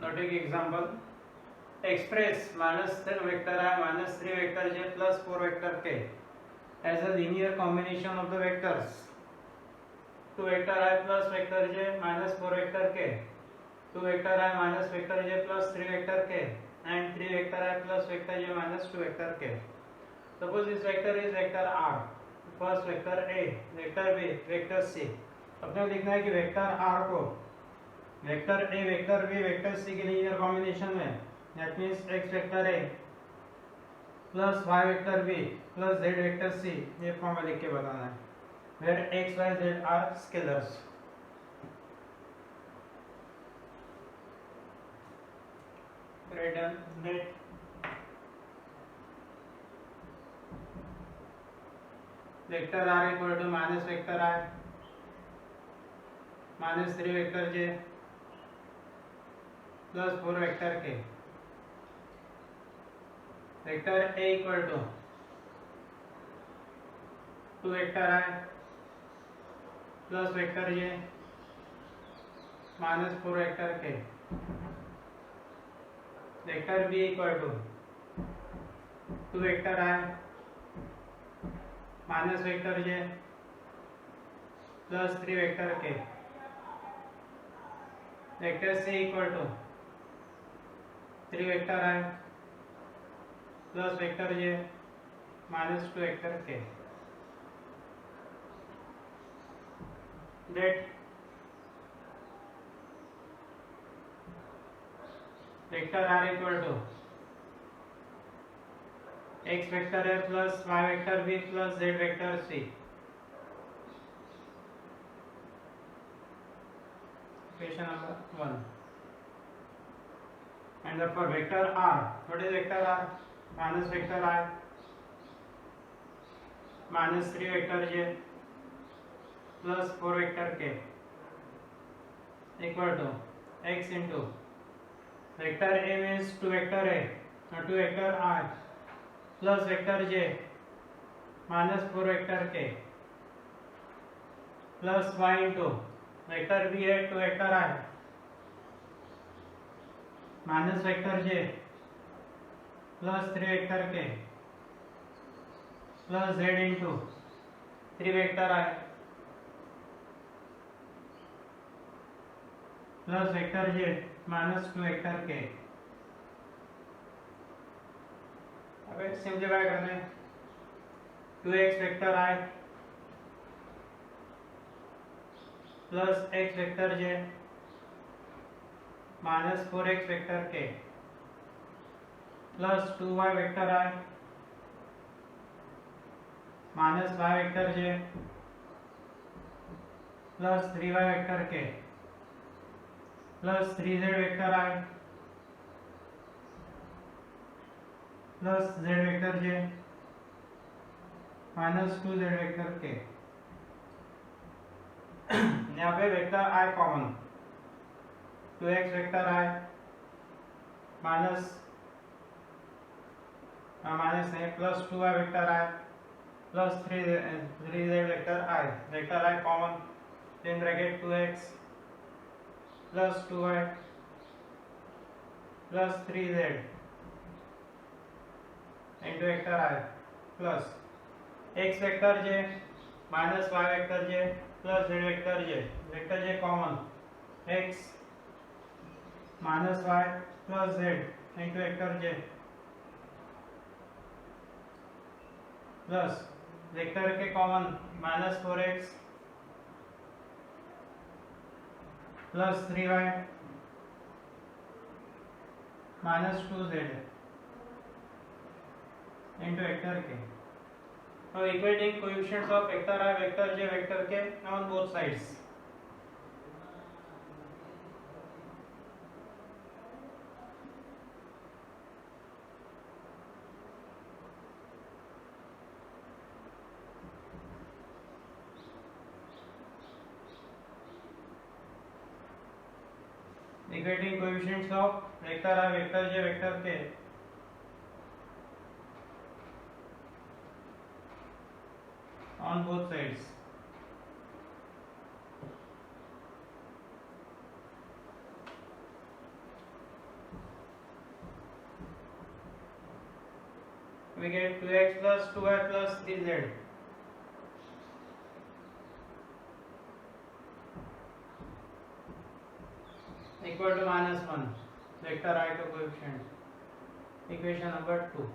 Now take example. Express minus 10 vector I minus 3 vector j plus 4 vector k as a linear combination of the vectors 2 vector I plus vector j minus 4 vector k, 2 vector I minus vector j plus 3 vector k, and 3 vector I plus vector j minus 2 vector k. Suppose this vector is vector r, first vector a, vector b, vector c. अपने को लिखना है कि vector r को vector a, vector b, vector c के linear combination में, that means x vector a plus y vector b plus z vector c, ये form में लिख के बताना है, where x y z are scalars. Written that vector r equal to minus vector I minus 3 vector j plus 4 vector k. Vector a equal to 2 vector I plus vector j minus 4 vector k. Vector b equal to 2 vector I minus vector j plus 3 vector k. Vector c equal to 3 vector I plus vector j minus 2 vector k. That vector r equal to x vector a plus y vector b plus z vector c. Equation number 1. And therefore vector r, what is vector r? Minus vector I minus 3 vector j plus 4 vector k equal to x into vector a means 2 vector a, 2 vector I plus vector j minus 4 vector k plus y into vector b है 2 vector I minus vector j plus 3 vector k plus z into 3 vector I plus vector j minus 2 vector k. अब simplify करने 2x vector I plus x vector j minus 4x vector k plus 2y vector I minus y vector j plus 3y vector k plus 3z vector I plus z vector j minus 2z vector k. यहाँ पे vector I common 2x vector I minus नहीं plus 2y vector I plus 3z vector I, vector I common in bracket 2x plus 2y plus 3z into vector I plus x vector j minus y vector j plus z vector j common x minus y plus z into vector j plus vector के common minus 4x plus 3y minus 2z into vector k. Now equating coefficients of vector I, vector j, vector k on both sides. Equating coefficients of vector I, vector j, vector k on both sides. we get 2x plus 2y plus 3z equal to -1. Vector I का coefficient. Equation number 2.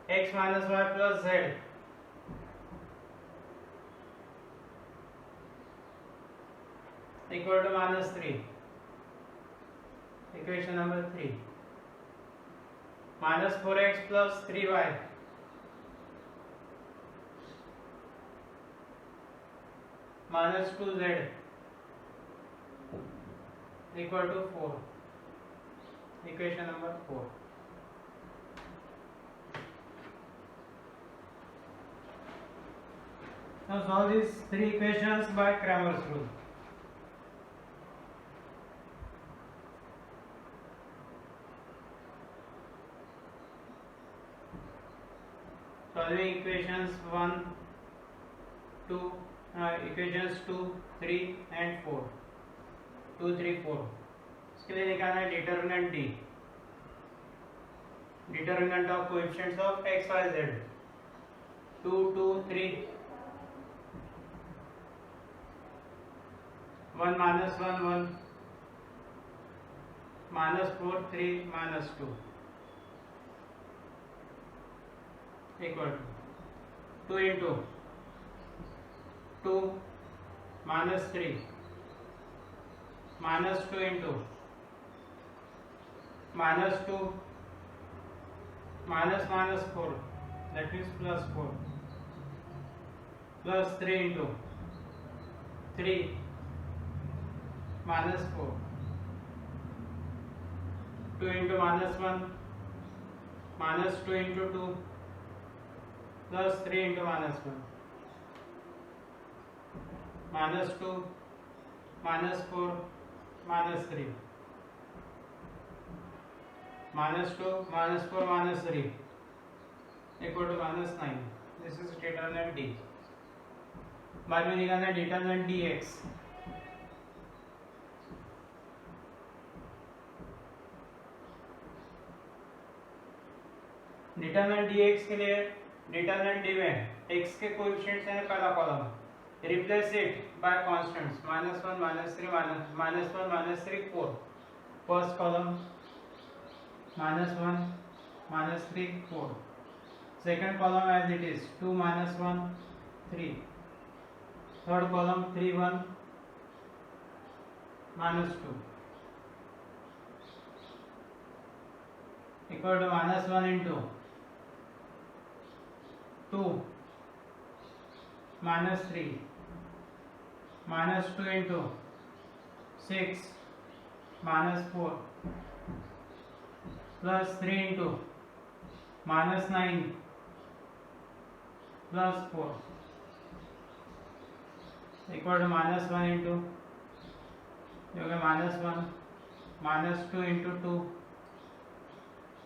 x minus y plus z equal to -3. Equation number 3. Minus 4x plus 3y minus 2z equal to 4. Equation number 4. Now solve these three equations by Cramer's rule. Solving equations 1, 2, equations 2, 3 and 4. 2, 3, 4. इसके लिए निकालना है determinant D. Determinant of coefficients of x, y, z. 2, 2, 3. 1 minus 1, 1. Minus 4, 3, minus 2. Equal to 2 into 2 minus 3 minus 2 into minus 2 minus minus 4, that is plus 4, plus 3 into 3 minus 4, 2 into minus 1 minus 2 into 2 plus 3 into minus 1 minus 2 minus 4 minus 3 minus 2 minus 4 minus 3 equal to minus 9. This is determinant D. बाद में निकालना है determinant dx. determinant dx के लिए determinant D में x के coefficients हैं पहला column, replace it by constants -1 -3 -1 -3 4. First column -1 -3 4. Second column as it is 2 -1 3. Third column 3 1 -2 equal to -1 into 2 minus 3 minus 2 into 6 minus 4 plus 3 into minus 9 plus 4 equal to -1 into -1 minus 2 into 2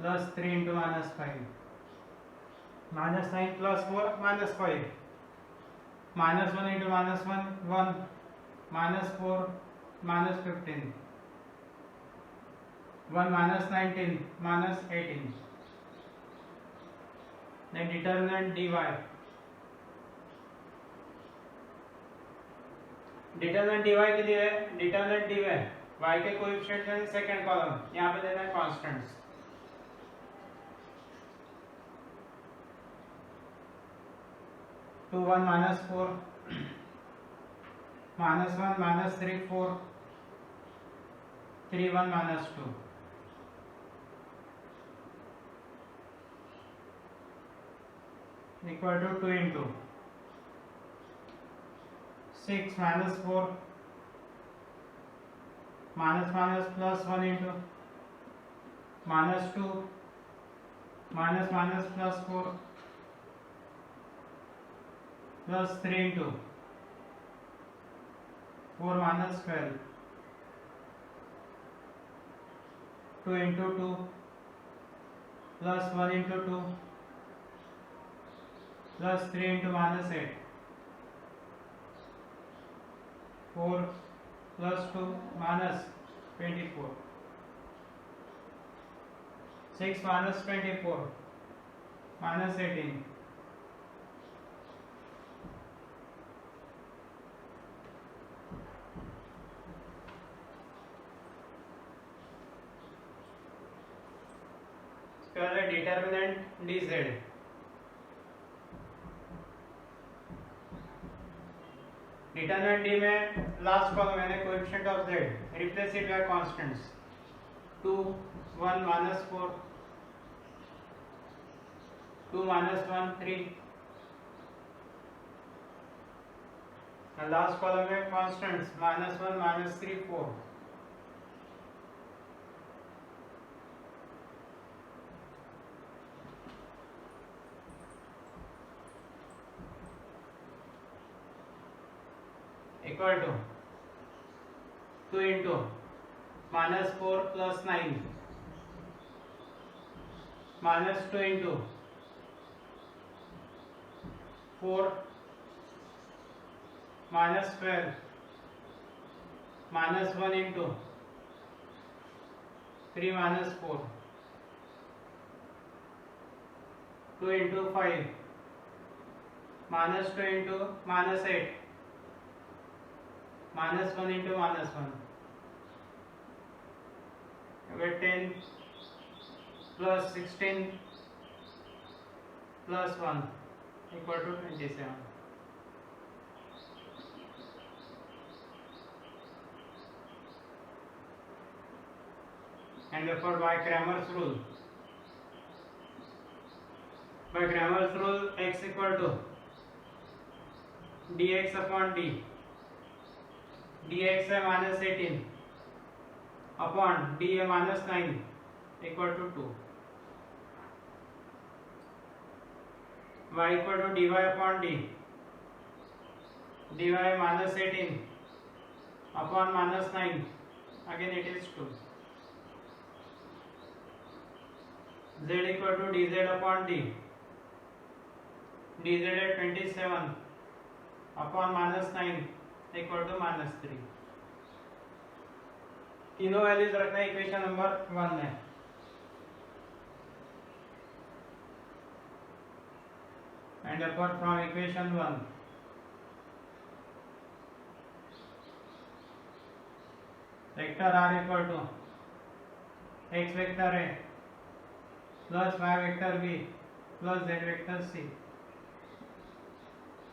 plus 3 into -5 minus 9 plus 4 minus 5 minus 1 into -1 1 minus 4 minus 15 1 minus 19 minus 18. then determinant dy. Determinant dy के लिए determinant dy y के coefficients हैं second column, यहाँ पे देना है constants. 2 1 minus 4 minus 1 minus 3 4 3 1 minus 2 equal to 2 into 6 minus 4 minus minus plus 1 into minus 2 minus minus plus 4 plus 3 into 4 minus 12 2 into 2 plus 1 into 2 plus 3 into minus 8 4 plus 2 minus 24. 6 minus 24 minus 18. पहले determinant dz, determinant d में last column मैंने coefficient of z, replace it by constants 2 1 minus 4 2 minus 1 3, last column में constants -1 -3 4. Equal to 2 into -4 plus 9 minus 2 into 4 minus 12 minus 1 into 3 minus 4 2 into 5 minus 2 into minus 8 minus 1 into minus 1. You get 10 plus 16 plus 1 equal to 27. And therefore by Cramer's rule, x equal to dx upon d, dx है -18 upon d है -9 equal to 2. y equal to dy upon d, dy है -18 upon -9, again it is 2. z equal to dz upon d, dz है 27 upon -9 equal to -3. तीनों values रखना है equation number 1 में. And apart from equation 1, vector r equal to x vector है plus y vector b plus z vector c,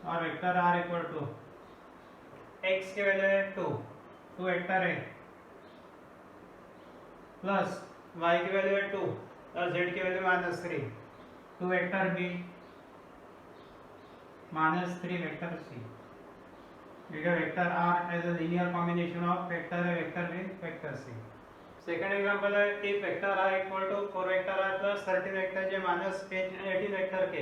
और vector r equal to x की value है 2 vector है plus y की वैल्यू है 2 प्लस z की value -3, 2 vector b -3 vector c. Vector r as a linear combination of vector a, vector b, vector c. Second example है if vector r equal to 4 vector r plus 13 vector j minus 18 vector k,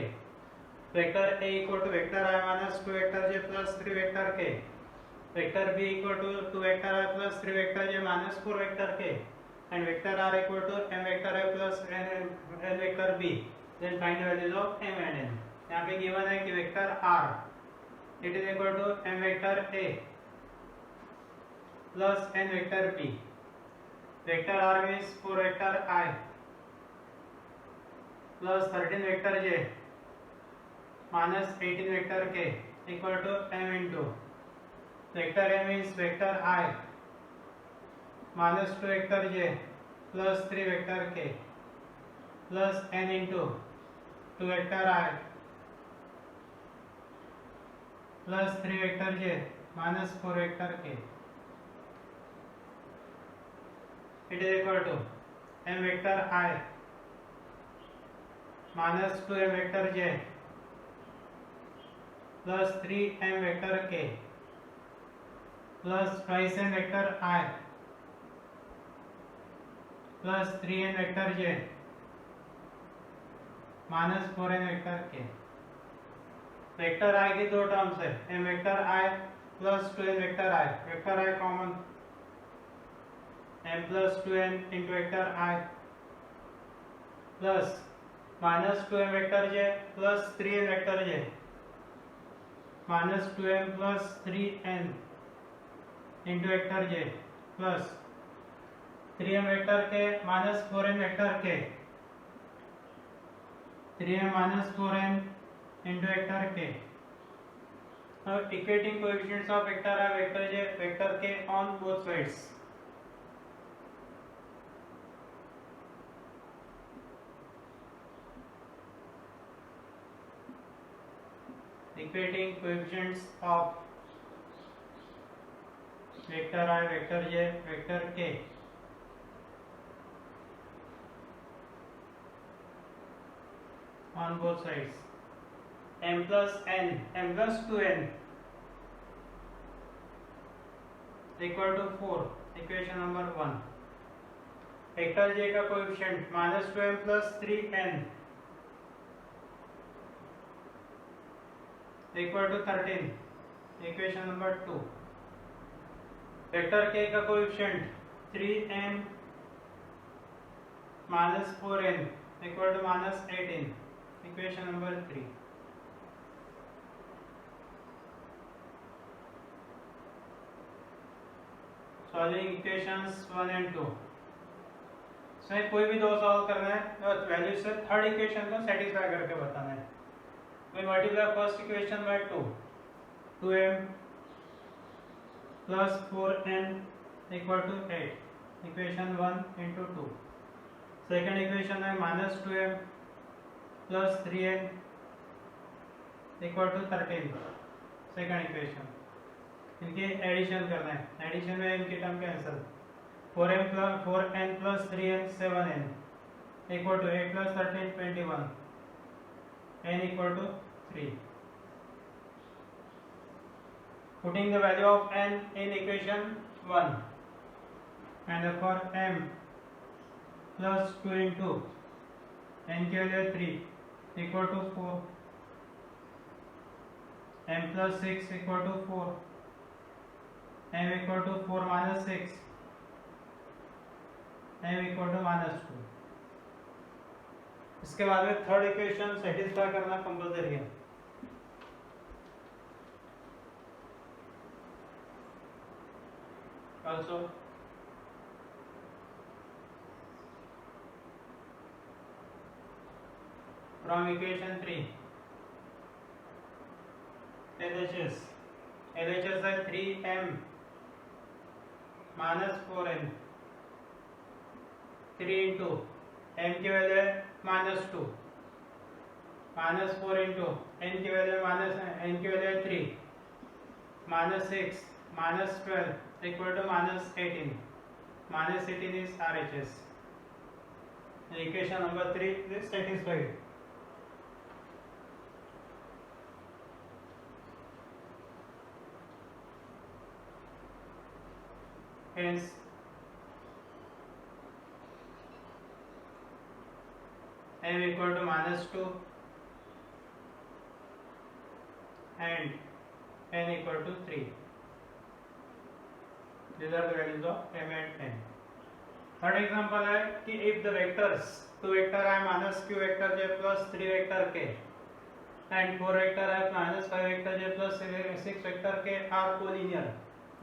vector a equal to vector i minus 2 vector j plus 3 vector k, vector b equal to 2 vector i plus 3 vector j minus 4 vector k, and vector r equal to m vector i plus n vector b. Then find the values of m and n. यहाँ पे given है कि vector r it is equal to m vector a plus n vector b. Vector r means 4 vector i plus 13 vector j minus 18 vector k equal to m into vector a means vector i minus 2 vector j plus 3 vector k plus n into 2 vector i plus 3 vector j minus 4 vector k. It is equal to m vector i minus 2m vector j plus 3m vector k plus twice m vector i plus 3n vector j minus 4n vector k. Vector i की दो terms है, m vector i plus 2n vector i, vector i common, m plus 2n into vector i plus minus 2m vector j plus 3n vector j minus 2m plus 3n into vector j plus 3m vector k minus 4n vector k 3m minus 4n into vector k. Now equating coefficients of vector I, vector j, vector k on both sides. Equating coefficients of vector I, vector j, vector k on both sides. M plus n, m plus 2n equal to 4, equation number 1. Vector j का coefficient minus 2m plus 3n equal to 13, equation number 2. Vector k का coefficient 3n minus 4n equal to minus 18, equation number 3. Solving equations 1 and 2. इसमें कोई भी दो solve करना है तो value से थर्ड इक्वेशन को सेटिस्फाई करके बताना है. We multiply first equation by 2, 2m plus 4n equal to 8, equation 1 into 2. Second equation है minus 2m plus 3n equal to 13, second equation. इनके एडिशन करना है. एडिशन में इनके term cancel. 4n plus 3n 7n equal to 8 plus 13 21, n equal to 3. Putting the value of n in equation 1 and therefore m plus 2 into n की value 3 equal to 4, m plus 6 equal to 4, m equal to 4 minus 6, m equal to minus 2. इसके बाद में third equation satisfy करना compulsory है. Also from equation 3 LHS है 3m minus 4n, 3 into m की value है -2, -4 into n की value n की वैल्यू है 3, -6 -12 equal to -18, -18 is RHS. Equation number 3 is satisfied. Hence m equal to -2 and n equal to 3. These are the values of m and n. Third example है कि if the vectors 2 vector I minus q vector j plus 3 vector k and 4 vector I minus 5 vector j plus 6 vector k are collinear,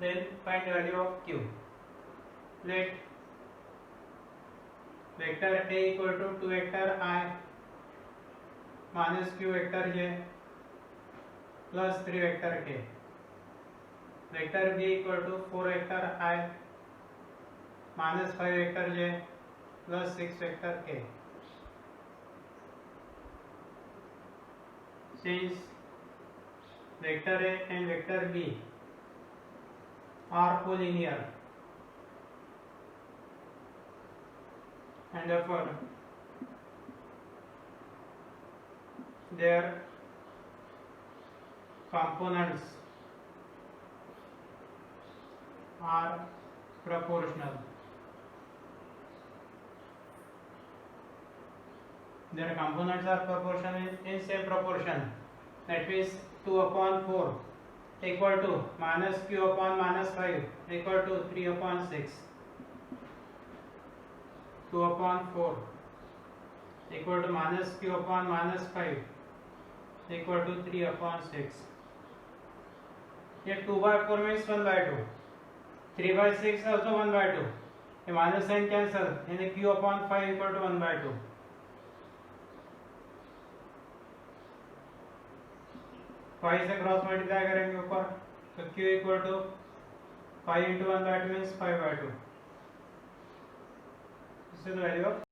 then find the value of q. Let vector a equal to 2 vector I minus q vector j plus 3 vector k. Vector b equal to 4 vector I minus 5 vector j plus 6 vector k. Since vector a and vector b are collinear and therefore their components are proportional. Their components are proportional in same proportion. That means 2 upon 4 equal to minus q upon minus 5 equal to 3 upon 6. 2 upon 4 equal to minus q upon minus 5 equal to 3 upon 6. ये 2 by 4 means 1 by 2. 3 by 6 also 1 by 2. ये minus sign cancel. यानी q upon 5 equal to 1 by 2. 5 से cross multiply करेंगे ऊपर, तो q equal to 5 into 1 that means 5/2. This is the value of